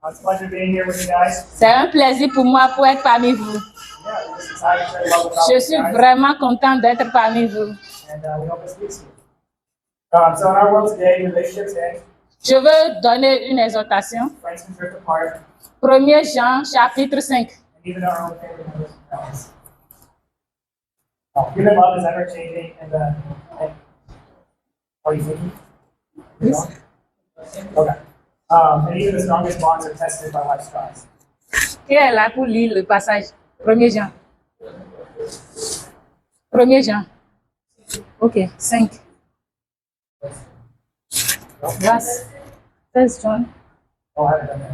It's a pleasure being here with you guys. C'est un plaisir pour moi pour être parmi vous. Yeah, we're just excited to share the love of God Je with suis you guys. vraiment contente d'être parmi vous. And we hope it speaks to you. So in our world today, relationships end. Je veux donner une exhortation. Friends can drift apart. 1 Jean, chapitre 5. And even our own family members and friends. Human love is ever changing, and are you thinking? Yes. Okay. And even the strongest bonds are tested by life's trials. Qui est là pour lire le passage? 1 Jean. 1 Jean. Ok, 5. Grâce. 1 Jean. Oh, I haven't done that.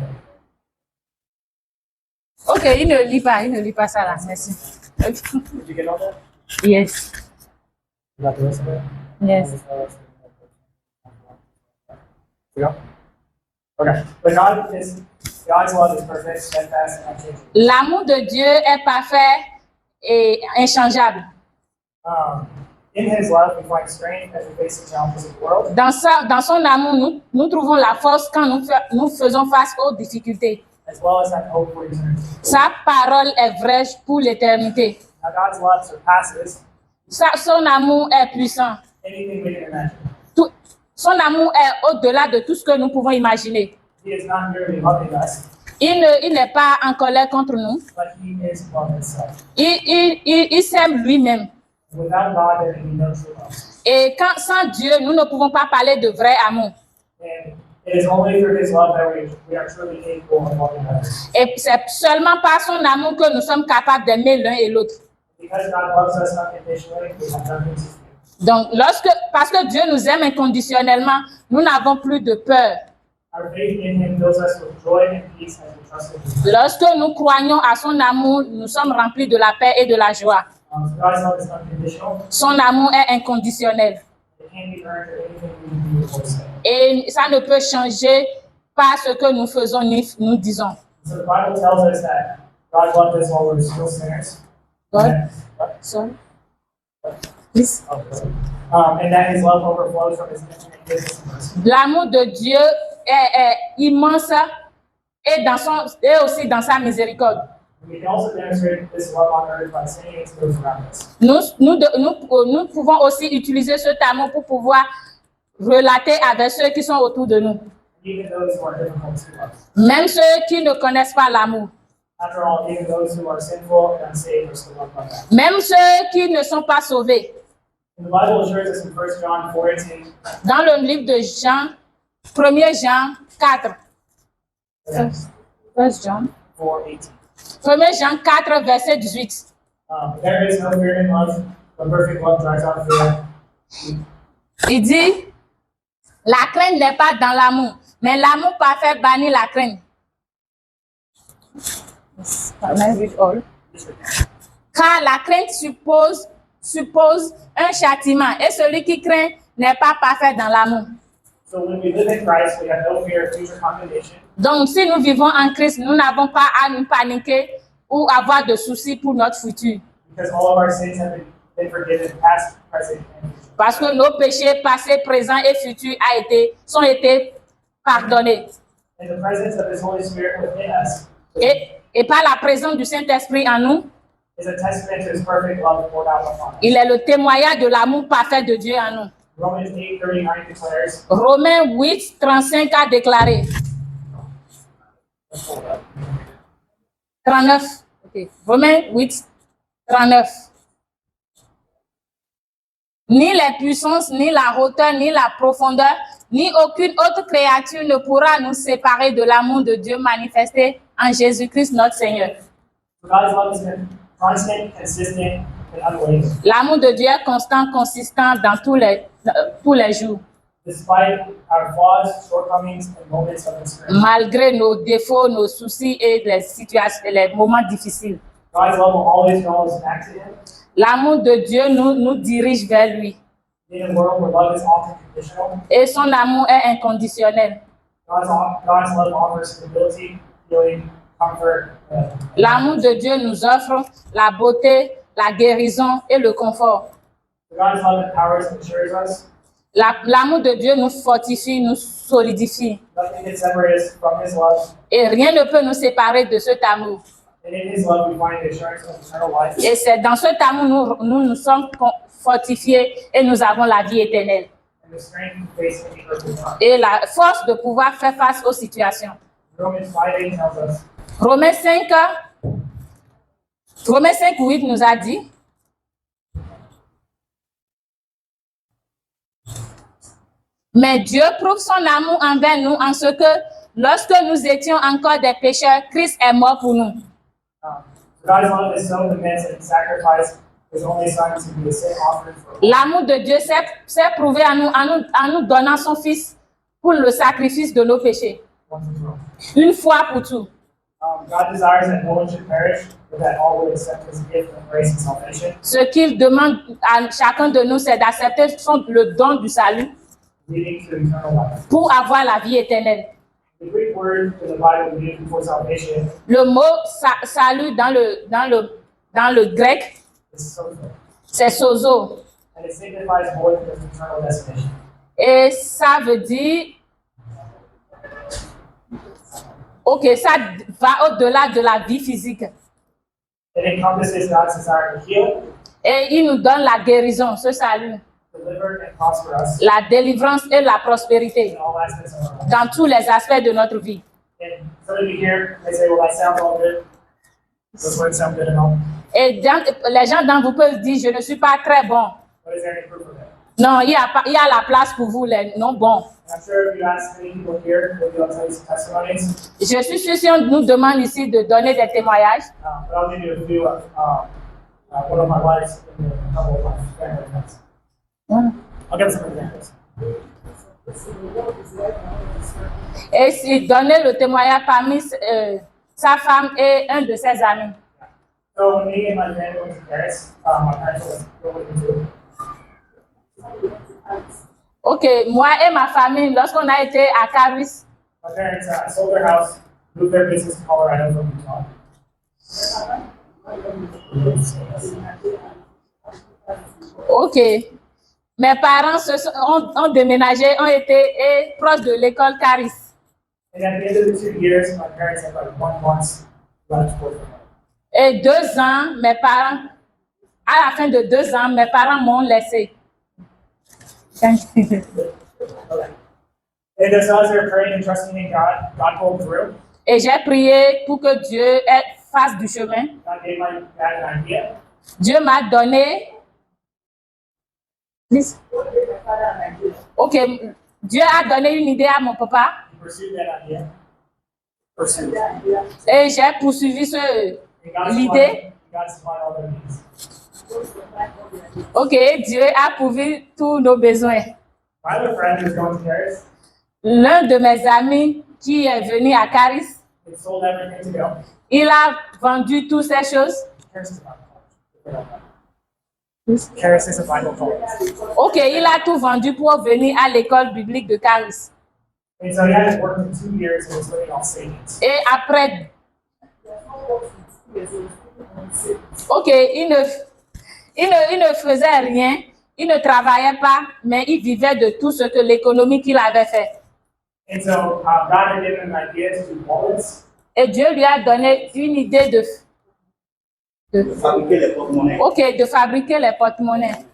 Ok, il ne lit pas ça là, merci. Did you get all that? Yes, You got the rest of it? yes. We go? Okay. But God's love is perfect, steadfast, and unchanging. L'amour de Dieu est parfait et inchangeable. In His love, we find strength as we face the challenges of the world. Dans son amour, nous trouvons la force quand nous faisons face aux difficultés. As well as that hope for eternity. Sa parole est vraie pour l'éternité. Now, God's love surpasses Son amour est puissant. anything we can imagine. Son amour est au-delà de tout ce que nous pouvons imaginer. He is not merely loving us, Il n'est pas en colère contre nous. but He is love itself. Il s'aime lui-même. Without God, there can be no true love. Et sans Dieu, nous ne pouvons pas parler de vrai amour. And it is only through His love that we are truly capable of loving others. Et c'est seulement par son amour que nous sommes capables d'aimer l'un et l'autre. Because God loves us unconditionally, we have nothing to fear. Donc, parce que Dieu nous aime inconditionnellement, nous n'avons plus de peur. Our faith in Him fills us with joy and peace as we trust in Him. Lorsque nous croyons à son amour, nous sommes remplis de la paix et de la joie. So God's love is unconditional. Son amour est inconditionnel. It can't be earned or anything we do or say. Et ça ne peut changer par ce que nous faisons ni nous disons. So the Bible tells us that God loved us while we were still sinners. God, sorry. Please. And that His love overflows from His infinite goodness and mercy. L'amour de Dieu est immense et aussi dans sa miséricorde. We can also demonstrate this love on earth by saying it to those around us. Nous pouvons aussi utiliser cet amour pour pouvoir relater avec ceux qui sont autour de nous. Even those who are difficult to love. Même ceux qui ne connaissent pas l'amour. After all, even those who are sinful and unsaved are still loved by God. Même ceux qui ne sont pas sauvés. And the Bible assures us in 1 John 4:18. Dans le livre de Jean, 1 Jean 4. 1 Jean. 4:18. 1 Jean 4, verset 18. There is no fear in love, but perfect love drives out fear. Il dit, la crainte n'est pas dans l'amour, mais l'amour parfait bannit la crainte. Car la crainte suppose un châtiment, et celui qui craint n'est pas parfait dans l'amour. So when we live in Christ, we have no fear of future condemnation. Donc, si nous vivons en Christ, nous n'avons pas à nous paniquer ou avoir de soucis pour notre futur. Because all of our sins have been forgiven, past, present, and future. Parce que nos péchés passés, présents et futurs sont été pardonnés. And the presence of His Holy Spirit within us Et par la présence du Saint-Esprit en nous, is a testament to His perfect love poured out upon us. il est le témoignage de l'amour parfait de Dieu en nous. Romans 8:39 declares, Romains 8, 35 a déclaré. 39. Okay. Romains 8, 39. Ni les puissances, ni la hauteur, ni la profondeur, ni aucune autre créature ne pourra nous séparer de l'amour de Dieu manifesté en Jésus-Christ notre Seigneur. God's love is constant, consistent, and unwavering. L'amour de Dieu est constant, consistant dans tous les jours. Despite our flaws, shortcomings, and moments of discouragement, Malgré nos défauts, nos soucis et les situations, les moments difficiles. God's love will always draw us back to Him. L'amour de Dieu nous dirige vers lui. In a world where love is often conditional, Et son amour est inconditionnel. God's love offers stability, healing, comfort, L'amour de Dieu nous offre la beauté, la guérison et le confort. God's love empowers and assures us. L'amour de Dieu nous fortifie, nous solidifie. Nothing can separate us from His love. Et rien ne peut nous séparer de cet amour. And in His love, we find the assurance of eternal life. Et c'est dans cet amour nous sommes fortifiés et nous avons la vie éternelle. And the strength to face any earthly time. Et la force de pouvoir faire face aux situations. Romans 5:8 tells us, Romains 5:8 nous a dit, mais Dieu prouve son amour envers nous en ce que, lorsque nous étions encore des pécheurs, Christ est mort pour nous. God's love is so immense that He sacrificed His only Son to be a sin offering for us. L'amour de Dieu s'est prouvé en nous donnant son Fils pour le sacrifice de nos péchés. Once and for all. Une fois pour tout. God desires that no one should perish, but that all would accept His gift of grace and salvation, Ce qu'il demande à chacun de nous, c'est d'accepter le don du salut leading to eternal life. pour avoir la vie éternelle. The Greek word in the Bible used for salvation Le mot salut dans le grec, is sozo, c'est sozo. and it signifies more than just eternal destination. Et ça veut dire, ok, ça va au-delà de la vie physique. It encompasses God's desire to heal, Et il nous donne la guérison, ce salut, deliver, and prosper us la délivrance et la prospérité in all aspects of our life. dans tous les aspects de notre vie. And some of you here may say, well, that sounds all good. Those words sound good and all. Et les gens dans vous peuvent dire, je ne suis pas très bon. But is there any proof of that? Non, il y a la place pour vous, les non bons. And I'm sure if you ask many people here, maybe they'll tell you some testimonies. Je suis sûre si on nous demande ici de donner des témoignages, But I'll give you a few. One of my wives and a couple of my family friends. I'll give some examples. et si donner le témoignage parmi sa femme et un de ses amis. So when me and my family went to Paris, my parents were looking to. Ok, moi et ma famille, lorsqu'on a été à Caris, My parents sold their house, moved their business to Colorado from Utah. ok, mes parents ont déménagé, ont été proches de l'école Caris. And at the end of the 2 years, my parents had like 1 month left for them. Et 2 ans, mes parents, à la fin de 2 ans, mes parents m'ont laissé. Okay. And as I was praying and trusting in God, God pulled through. Et j'ai prié pour que Dieu fasse du chemin. God gave my dad an idea. Dieu m'a donné. Ok, Dieu a donné une idée à mon papa He pursued that idea. Pursued. et j'ai poursuivi l'idée. God supplied all their needs. Ok, Dieu a pourvu tous nos besoins. My other friend who's going to Paris, L'un de mes amis qui est venu à Caris, he sold everything to go. il a vendu toutes ces choses. Paris is a Bible college. Paris is a Bible college. Ok, il a tout vendu pour venir à l'école biblique de Caris. And so he hadn't worked in 2 years and was living off savings. Et après, ok, il ne faisait rien, il ne travaillait pas, mais il vivait de tout ce que l'économie qu'il avait fait. And so God had given him an idea to do wallets. Et Dieu lui a donné une idée Fabriquer les porte-monnaies. de fabriquer les porte-monnaies.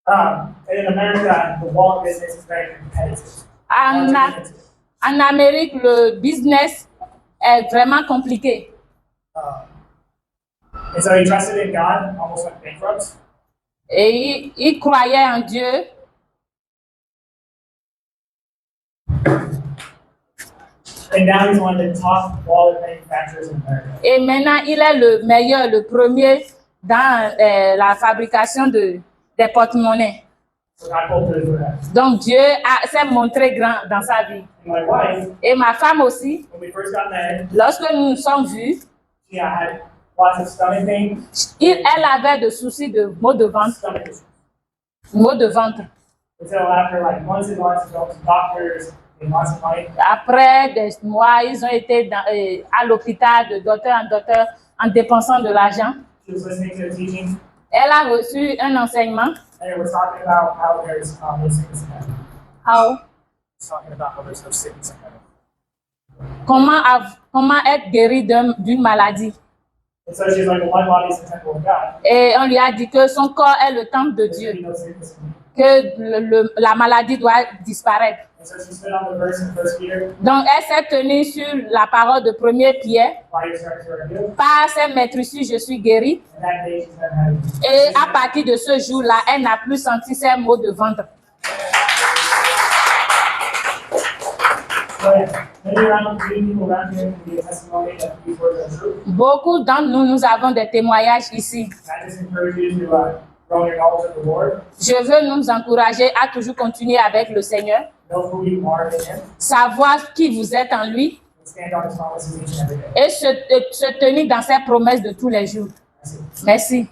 And in America, the wallet business is very competitive. En Amérique, le business est vraiment compliqué. And so he trusted in God, almost went bankrupt. Et il croyait en Dieu. And now he's one of the top wallet manufacturers in America. Et maintenant, il est le meilleur, le premier dans la fabrication des porte-monnaies. So God pulled through for that. Donc, Dieu s'est montré grand dans sa vie. And my wife, Et ma femme aussi, when we first got married, lorsque nous nous sommes vus, she had lots of stomach pain, elle avait des soucis de maux de ventre. stomach issues. Maux de ventre. And so after like months and months of going to doctors and lots of money, Après des mois, ils ont été à l'hôpital de docteur en docteur en dépensant de l'argent. she was listening to a teaching Elle a reçu un enseignement. and it was talking about how there's no sickness in heaven. How? It's talking about how there's no sickness in heaven. Comment être guéri d'une maladie. And so she's like, well, my body is the temple of God. Et on lui a dit que son corps est le temple de There should be Dieu, no sickness in me. que la maladie doit disparaître. And so she stood on the verse in 1 Peter, Donc, elle s'est tenue sur la parole de 1 Pierre. by your stripes you are healed. Par ses maîtrises, je suis guérie. And that day she's been having. Et à partir de ce jour-là, elle n'a plus senti ses maux de ventre. So yeah, maybe around 3 people around here can be a testimony that these words are true. Beaucoup d'entre nous, nous avons des témoignages ici. I just encourage you to grow in your knowledge of the Lord, Je veux nous encourager à toujours continuer avec le Seigneur, know who you are in Him, savoir qui vous êtes en lui and stand on His promises each and every day. et se tenir dans ses promesses de tous les jours. That's it. Merci.